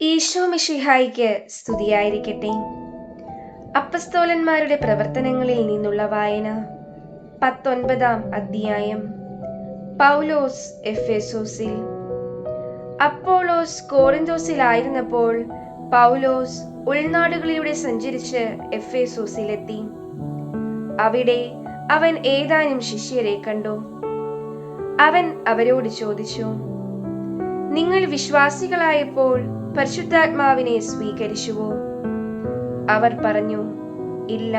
ഈശോ മിശിഹായിക്ക് സ്തുതിയായിരിക്കട്ടെ. അപ്പസ്തോലന്മാരുടെ പ്രവർത്തനങ്ങളിൽ നിന്നുള്ള വായന. 19-ാം അധ്യായം. പൗലോസ് എഫേസോസിൽ. അപ്പോളോസ് കോറിന്തോസിലായിരുന്നപ്പോൾ പൗലോസ് ഉൾനാടുകളിലൂടെ സഞ്ചരിച്ച് എഫേസോസിലെത്തി. അവിടെ അവൻ ഏതാനും ശിഷ്യരെ കണ്ടു. അവൻ അവരോട് ചോദിച്ചു, നിങ്ങൾ വിശ്വാസികളായപ്പോൾ പരിശുദ്ധാത്മാവിനെ സ്വീകരിച്ചുവോ? അവർ പറഞ്ഞു, ഇല്ല,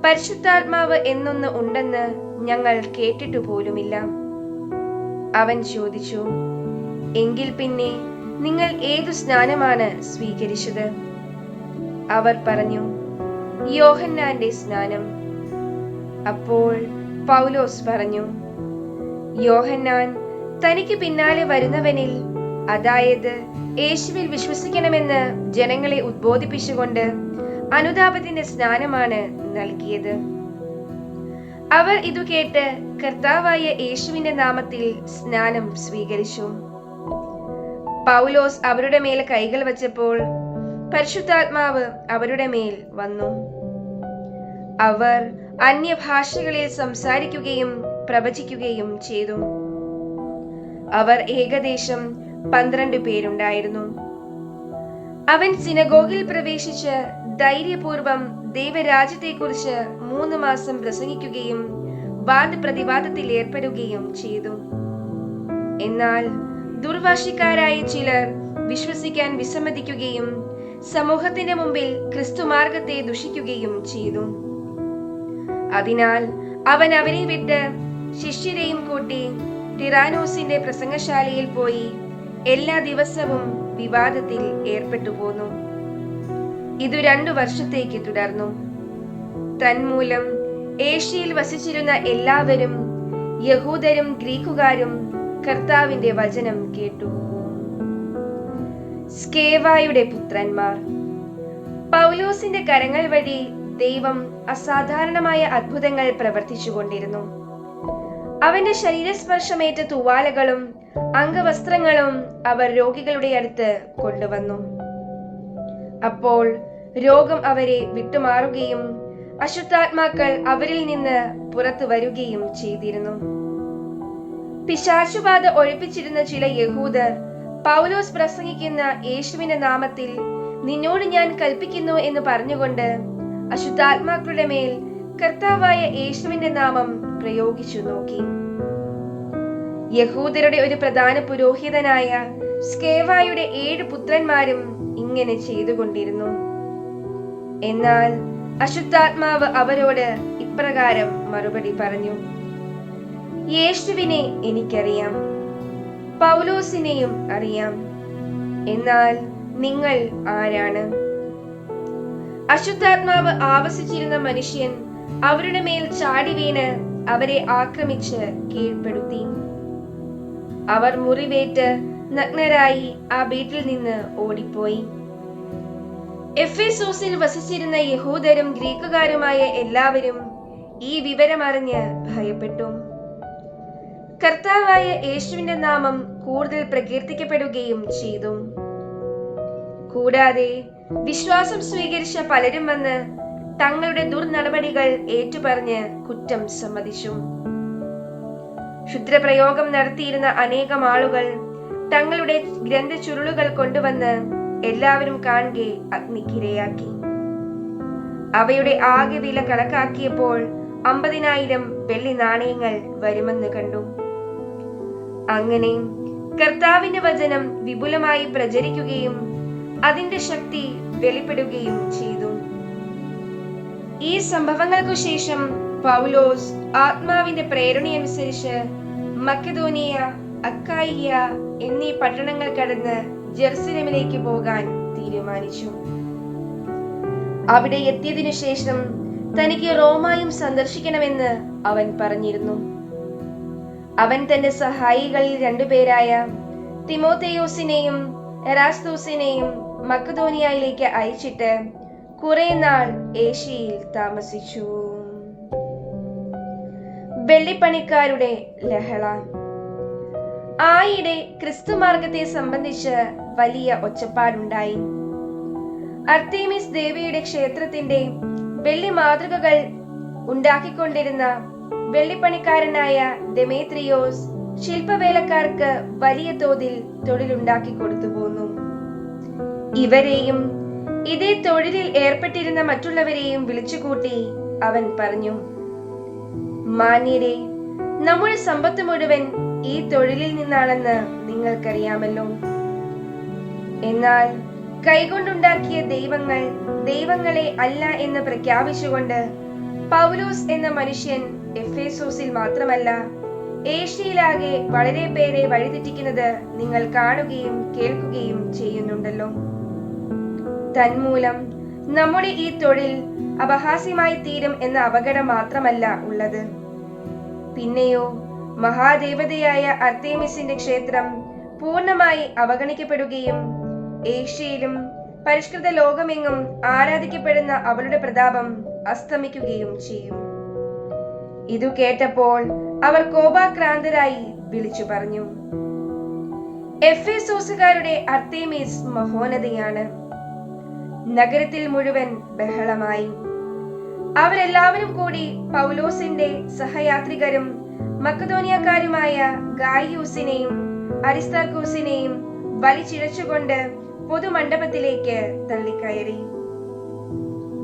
പരിശുദ്ധാത്മാവ് എന്നൊന്ന് ഉണ്ടെന്ന് ഞങ്ങൾ കേട്ടിട്ടു പോലുമില്ല. അവൻ ചോദിച്ചു, എങ്കിൽ പിന്നെ നിങ്ങൾ ഏതു സ്നാനമാണ് സ്വീകരിച്ചത്? അവർ പറഞ്ഞു, യോഹന്നാന്റെ സ്നാനം. അപ്പോൾ പൗലോസ് പറഞ്ഞു, യോഹന്നാൻ തനിക്ക് പിന്നാലെ വരുന്നവനിൽ, അതായത് യേശുവിൽ വിശ്വസിക്കണമെന്ന് ജനങ്ങളെ ഉദ്ബോധിപ്പിച്ചുകൊണ്ട് അനുതാപത്തിന്റെ സ്നാനമാണ് നൽകിയത്. അവർ ഇതു കേട്ട് കർത്താവായ യേശുവിന്റെ നാമത്തിൽ സ്നാനം സ്വീകരിച്ചു. പൗലോസ് അവരുടെ മേൽ കൈകൾ വച്ചപ്പോൾ പരിശുദ്ധാത്മാവ് അവരുടെ മേൽ വന്നു. അവർ അന്യഭാഷകളിൽ സംസാരിക്കുകയും പ്രവചിക്കുകയും ചെയ്തു. അവർ ഏകദേശം 12 പേരുണ്ടായിരുന്നു. അവൻ സിനഗോഗിൽ പ്രവേശിച്ച് ധൈര്യപൂർവം ദൈവരാജ്യത്തെക്കുറിച്ച് 3 മാസം പ്രസംഗിക്കുകയും വാദപ്രതിവാദത്തിൽ ഏർപ്പെടുകയും ചെയ്തു. എന്നാൽ ദുർവാശിക്കാരായ ചിലർ വിശ്വസിക്കാൻ വിസമ്മതിക്കുകയും സമൂഹത്തിന്റെ മുമ്പിൽ ക്രിസ്തുമാർഗത്തെ ദുഷിക്കുകയും ചെയ്തു. അതിനാൽ അവൻ അവരെ വിട്ട് ശിഷ്യരെയും കൂട്ടി ടിറാനോസിന്റെ പ്രസംഗശാലയിൽ പോയി എല്ലാ ദിവസവും വിവാദത്തിൽ ഏർപ്പെട്ടു പോന്നു. ഇത് 2 വർഷത്തേക്ക് തുടർന്നു. തന്മൂലം ഏഷ്യയിൽ വസിച്ചിരുന്ന എല്ലാവരും, യഹൂദരും ഗ്രീക്കുകാരും, കർത്താവിന്റെ വചനം കേട്ടു. സ്കേവായുടെ പുത്രന്മാർ. പൗലോസിന്റെ കരങ്ങൾ വഴി ദൈവം അസാധാരണമായ അത്ഭുതങ്ങൾ പ്രവർത്തിച്ചുകൊണ്ടിരുന്നു. അവന്റെ ശരീരസ്പർശമേറ്റ തൂവാലകളും അംഗവസ്ത്രങ്ങളും അവർ രോഗികളുടെ അടുത്ത് കൊണ്ടുവന്നു. അപ്പോൾ രോഗം അവരെ വിട്ടുമാറുകയും അശുദ്ധാത്മാക്കൾ അവരിൽ നിന്ന് പുറത്തു വരികയും ചെയ്തിരുന്നു. പിശാചുബാധ ഒഴിപ്പിച്ചിരുന്ന ചില യഹൂദർ പൗലോസ് പ്രസംഗിക്കുന്ന യേശുവിന്റെ നാമത്തിൽ നിന്നോട് ഞാൻ കൽപ്പിക്കുന്നു എന്ന് പറഞ്ഞുകൊണ്ട് അശുദ്ധാത്മാക്കളുടെ മേൽ കർത്താവായ യേശുവിന്റെ നാമം പ്രയോഗിച്ചു നോക്കി. യഹൂദരുടെ ഒരു പ്രധാന പുരോഹിതനായ സ്കേവായുടെ 7 പുത്രന്മാരും ഇങ്ങനെ ചെയ്തുകൊണ്ടിരുന്നു. എന്നാൽ അശുദ്ധാത്മാവ് അവരോട് ഇപ്രകാരം മറുപടി പറഞ്ഞു, യേശുവിനെ എനിക്കറിയാം, പൗലോസിനെയും അറിയാം, എന്നാൽ നിങ്ങൾ ആരാണ്? അശുദ്ധാത്മാവ് ആവസിച്ചിരുന്ന മനുഷ്യൻ അവരുടെ മേൽ ചാടി വീണ് അവരെ ആക്രമിച്ച് കീഴ്പ്പെടുത്തി. അവർ മുറിവേറ്റ് നഗ്നരായി ആ വീട്ടിൽ നിന്ന് ഓടിപ്പോയി. എഫേസോസിൽ വസിച്ചിരുന്ന യഹൂദരും ഗ്രീക്കുകാരുമായ എല്ലാവരും ഈ വിവരമറിഞ്ഞ് ഭയപ്പെട്ടു. കർത്താവായ യേശുവിന്റെ നാമം കൂടുതൽ പ്രകീർത്തിക്കപ്പെടുകയും ചെയ്തു. കൂടാതെ വിശ്വാസം സ്വീകരിച്ച പലരും വന്ന് തങ്ങളുടെ ദുർനടപടികൾ ഏറ്റുപറഞ്ഞ് കുറ്റം സമ്മതിച്ചു. ക്ഷുദ്രപ്രയോഗം നടത്തിയിരുന്ന അനേകം ആളുകൾ തങ്ങളുടെ ഗ്രന്ഥചുരുളുകൾ കൊണ്ടുവന്ന് എല്ലാവരും കാണുകെ അഗ്നിക്കിരയാക്കി. അവയുടെ ആകെ വില കണക്കാക്കിയപ്പോൾ 50,000 വെള്ളി നാണയങ്ങൾ വരുമെന്ന് കണ്ടു. അങ്ങനെ കർത്താവിന്റെ വചനം വിപുലമായി പ്രചരിക്കുകയും അതിന്റെ ശക്തി വെളിപ്പെടുകയും ചെയ്തു. ഈ സംഭവങ്ങൾക്കു ശേഷം പൗലോസ് ആത്മാവിന്റെ പ്രേരണയനുസരിച്ച് മക്കെദോനിയ, അക്കായിയ എന്നീ പട്ടണങ്ങൾ കടന്ന് ജെറുസലേമിലേക്ക് പോകാൻ തീരുമാനിച്ചു. അവിടെ എത്തിയതിനു ശേഷം തനിക്ക് റോമായും സന്ദർശിക്കണമെന്ന് അവൻ പറഞ്ഞിരുന്നു. അവൻ തന്റെ സഹായികളിൽ 2 പേരായ തിമോഥെയോസിനെയും എറാസ്തോസിനെയും മക്കെദോനിയയിലേക്ക് അയച്ചിട്ട് കുറെ നാൾ ഏഷ്യയിൽ താമസിച്ചു. വെള്ളിപ്പണിക്കാരുടെ ലഹള. ആയിടെ ക്രിസ്തുമാർഗത്തെ സംബന്ധിച്ച് വലിയ ഒച്ചപ്പാടുണ്ടായി. അർത്തേമിസ് ദേവിയുടെ ക്ഷേത്രത്തിന്റെ വെള്ളി മാതൃകകൾ ഉണ്ടാക്കിക്കൊണ്ടിരുന്ന വെള്ളിപ്പണിക്കാരനായ ദെമേത്രിയോസ് ശില്പവേലക്കാർക്ക് വലിയ തോതിൽ തൊഴിലുണ്ടാക്കി കൊടുത്തു പോന്നു. ഇവരെയും ഇതേ തൊഴിലിൽ ഏർപ്പെട്ടിരുന്ന മറ്റുള്ളവരെയും വിളിച്ചുകൂട്ടി അവൻ പറഞ്ഞു, മാന്യരെ, നമ്മുടെ സമ്പത്ത് മുഴുവൻ ഈ തൊഴിലിൽ നിന്നാണെന്ന് നിങ്ങൾക്കറിയാമല്ലോ. എന്നാൽ കൈകൊണ്ടുണ്ടാക്കിയ ദൈവങ്ങൾ ദൈവങ്ങളെ അല്ല എന്ന് പ്രഖ്യാപിച്ചുകൊണ്ട് പൗലോസ് എന്ന മനുഷ്യൻ എഫേസോസിൽ മാത്രമല്ല ഏഷ്യയിലാകെ വളരെ പേരെ വഴിതെറ്റിക്കുന്നത് നിങ്ങൾ കാണുകയും കേൾക്കുകയും ചെയ്യുന്നുണ്ടല്ലോ. തന്മൂലം നമ്മുടെ ഈ തൊഴിൽ അപഹാസ്യമായി തീരും എന്ന അപകടം മാത്രമല്ല ഉള്ളത്, പിന്നെയോ മഹാദേവതയായ അർത്തേമിസിന്റെ ക്ഷേത്രം പൂർണ്ണമായി അവഗണിക്കപ്പെടുകയും ഏഷ്യയിലും പരിഷ്കൃത ലോകമെങ്ങും ആരാധിക്കപ്പെടുന്ന അവളുടെ പ്രതാപം അസ്തമിക്കുകയും ചെയ്യും. ഇതു കേട്ടപ്പോൾ അവർ കോപാക്രാന്തരായി വിളിച്ചു പറഞ്ഞു, എഫേസോസുകാരുടെ അർത്തേമിസ് മഹോന്നതയാണ്. നഗരത്തിൽ മുഴുവൻ ബഹളമായി. അവരെല്ലാവരും കൂടി പൗലോസിന്റെ സഹയാത്രികരും മക്കതോനിയക്കാരുമായ ഗായിയൂസിനെയും അരിസ്താർക്കൂസിനെയും വലിച്ചിഴച്ചുകൊണ്ട് പൊതുമണ്ഡപത്തിലേക്ക് തള്ളിക്കയറി.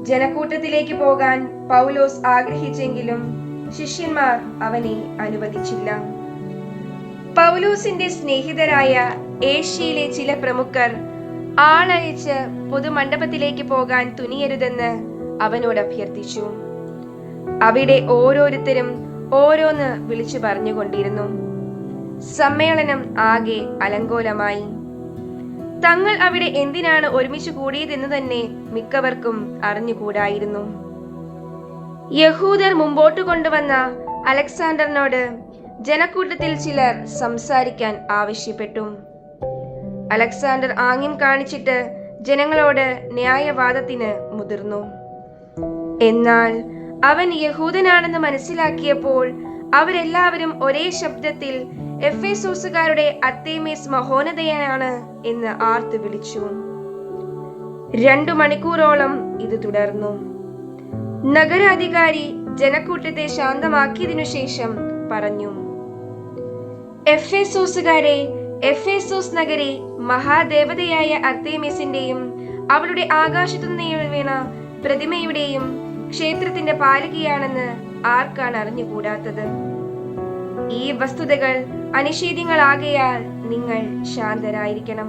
ജനക്കൂട്ടത്തിലേക്ക് പോകാൻ പൗലോസ് ആഗ്രഹിച്ചെങ്കിലും ശിഷ്യന്മാർ അവനെ അനുവദിച്ചില്ല. പൗലോസിന്റെ സ്നേഹിതരായ ഏഷ്യയിലെ ചില പ്രമുഖർ ആളയച്ച് പൊതുമണ്ഡപത്തിലേക്ക് പോകാൻ തുനിയരുതെന്ന് അവനോട് അഭ്യർത്ഥിച്ചു. അവിടെ ഓരോരുത്തരും ഓരോന്ന് വിളിച്ചു പറഞ്ഞുകൊണ്ടിരുന്നു. സമ്മേളനം ആകെ അലങ്കോലമായി. തങ്ങൾ അവിടെ എന്തിനാണ് ഒരുമിച്ച് കൂടിയതെന്ന് തന്നെ മിക്കവർക്കും അറിഞ്ഞുകൂടായിരുന്നു. യഹൂദർ മുമ്പോട്ട് കൊണ്ടുവന്ന അലക്സാണ്ടറിനോട് ജനക്കൂട്ടത്തിൽ ചിലർ സംസാരിക്കാൻ ആവശ്യപ്പെട്ടു. അലക്സാണ്ടർ ആംഗ്യം കാണിച്ചിട്ട് ജനങ്ങളോട് ന്യായവാദത്തിന് മുതിർന്നു. എന്നാൽ അവൻ യഹൂദനാണെന്ന് മനസ്സിലാക്കിയപ്പോൾ അവരെല്ലാവരും ഒരേ ശബ്ദത്തിൽ എഫേസോസുകാരുടെ അർത്തേമിസ് മഹോന്നതയാണ് എന്ന് ആർത്തു വിളിച്ചു. 2 മണിക്കൂറോളം ഇത് തുടർന്നു. നഗരാധികാരി ജനക്കൂട്ടത്തെ ശാന്തമാക്കിയതിനു ശേഷം പറഞ്ഞു, എഫേസോസുകാരെ, എഫേസോസ് നഗരി മഹാദേവതയായ അർത്തേമിസിന്റെയും അവളുടെ ആകാശത്തു നിന്ന് വീണ പ്രതിമയുടെയും ക്ഷേത്രത്തിന്റെ പാലകിയാണെന്ന് ആർക്കാണ് അറിഞ്ഞുകൂടാത്തത്? ഈ വസ്തുതകൾ അനിഷേധ്യങ്ങളാകയാൽ നിങ്ങൾ ശാന്തരായിരിക്കണം.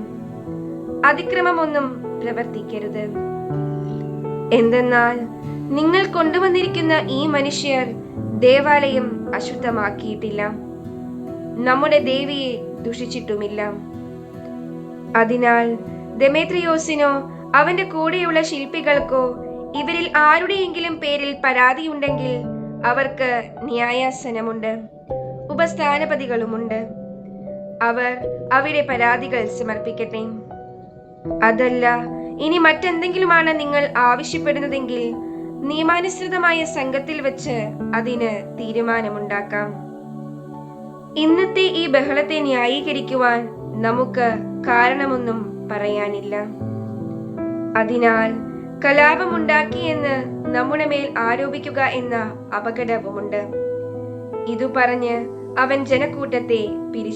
അതിക്രമമൊന്നും പ്രവർത്തിക്കരുത്. എന്തെന്നാൽ നിങ്ങൾ കൊണ്ടുവന്നിരിക്കുന്ന ഈ മനുഷ്യർ ദേവാലയം അശുദ്ധമാക്കിയിട്ടില്ല, നമ്മുടെ ദേവിയെ ദുഷിച്ചിട്ടുമില്ല. അതിനാൽ ദെമേത്രിയോസിനോ അവന്റെ കൂടെയുള്ള ശില്പികൾക്കോ ഇവരിൽ ആരുടെയെങ്കിലും പേരിൽ പരാതിയുണ്ടെങ്കിൽ അവർക്ക് ന്യായാസനമുണ്ട്, ഉപസ്ഥാനപതികളുമുണ്ട്. അവർ അവിടെ പരാതികൾ സമർപ്പിക്കട്ടെ. അതല്ല ഇനി മറ്റെന്തെങ്കിലുമാണ് നിങ്ങൾ ആവശ്യപ്പെടുന്നതെങ്കിൽ നിയമാനുസൃതമായ സംഘത്തിൽ വെച്ച് അതിന് തീരുമാനമുണ്ടാക്കാം. ഇന്നത്തെ ഈ ബഹളത്തെ ന്യായീകരിക്കുവാൻ നമുക്ക് കാരണമൊന്നും പറയാനില്ല. അതിനാൽ കലാപമുണ്ടാക്കിയെന്ന് നമ്മുടെ മേൽ ആരോപിക്കുക എന്ന അപകടവുമുണ്ട്. ഇതു പറഞ്ഞ് അവൻ ജനക്കൂട്ടത്തെ പിരിച്ചു.